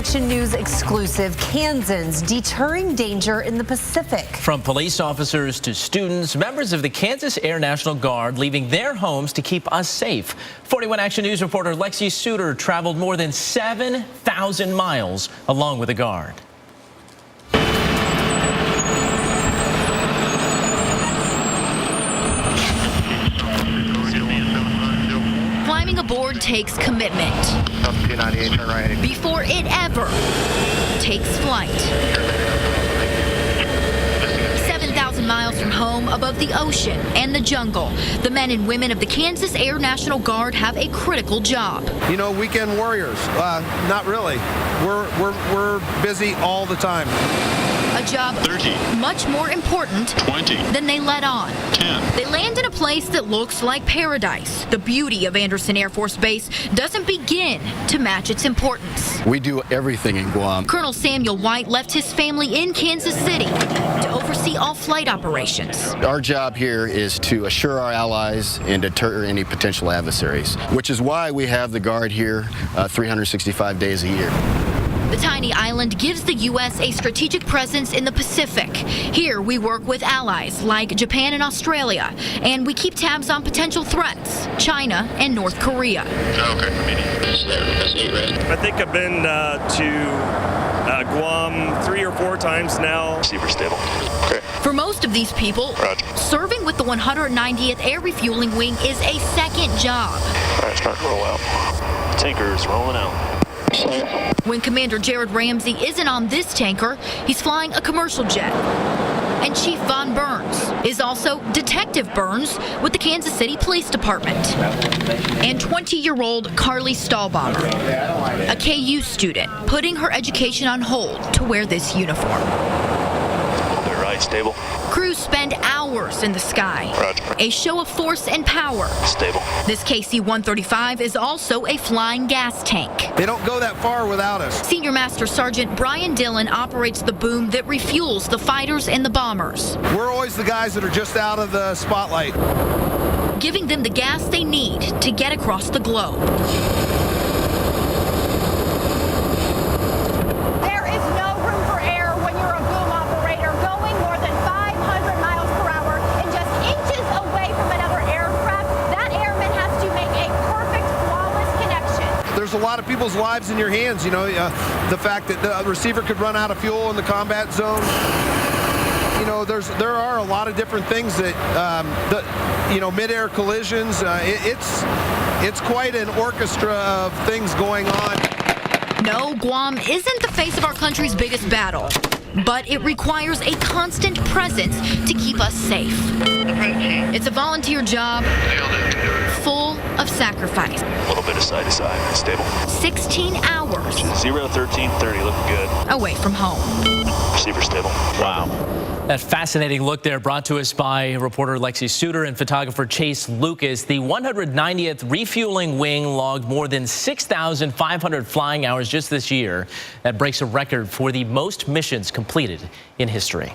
Action News exclusive, Kansans deterring danger in the Pacific. From police officers to students, members of the Kansas Air National Guard leaving their homes to keep us safe. 41 Action News reporter Lexi Suter traveled more than 7,000 miles along with the Guard. Climbing aboard takes commitment before it ever takes flight. 7,000 miles from home, above the ocean and the jungle, the men and women of the Kansas Air National Guard have a critical job. You know, weekend warriors, not really. We're busy all the time. A job 30, much more important 20, than they let on. 10. They land in a place that looks like paradise. The beauty of Andersen Air Force Base doesn't begin to match its importance. We do everything in Guam. Colonel Samuel White left his family in Kansas City to oversee all flight operations. Our job here is to assure our allies and deter any potential adversaries, which is why we have the Guard here 365 days a year. The tiny island gives the U.S. a strategic presence in the Pacific. Here we work with allies like Japan and Australia, and we keep tabs on potential threats, China and North Korea. I think I've been to Guam 3 or 4 times now. Receiver stable. Okay. For most of these people, Roger. Serving with the 190th Air Refueling Wing is a second job. All right, start to roll out. Tanker's rolling out. When Commander Jared Ramsey isn't on this tanker, he's flying a commercial jet. And Chief Von Burns is also Detective Burns with the Kansas City Police Department. And 20-year-old Carly Stahlbaumer, a KU student, putting her education on hold to wear this uniform. They're right, stable. Crews spend hours in the sky. Roger. A show of force and power. Stable. This KC-135 is also a flying gas tank. They don't go that far without us. Senior Master Sergeant Brian Dillon operates the boom that refuels the fighters and the bombers, We're always the guys that are just out of the spotlight. giving them the gas they need to get across the globe. There is no room for error when you're a boom operator going more than 500 miles per hour and just inches away from another aircraft. That airman has to make a perfect, flawless connection. There's a lot of people's lives in your hands, you know, the fact that the receiver could run out of fuel in the combat zone. You know, there are a lot of different things that, mid-air collisions, it's quite an orchestra of things going on. No, Guam isn't the face of our country's biggest battle, but it requires a constant presence to keep us safe. It's a volunteer job full of sacrifice. A little bit of side to side. Stable. 16 hours 0-13-30, looking good. away from home. Receiver stable. Wow. That fascinating look there brought to us by reporter Lexi Suter and photographer Chase Lucas. The 190th Refueling Wing logged more than 6,500 flying hours just this year. That breaks a record for the most missions completed in history.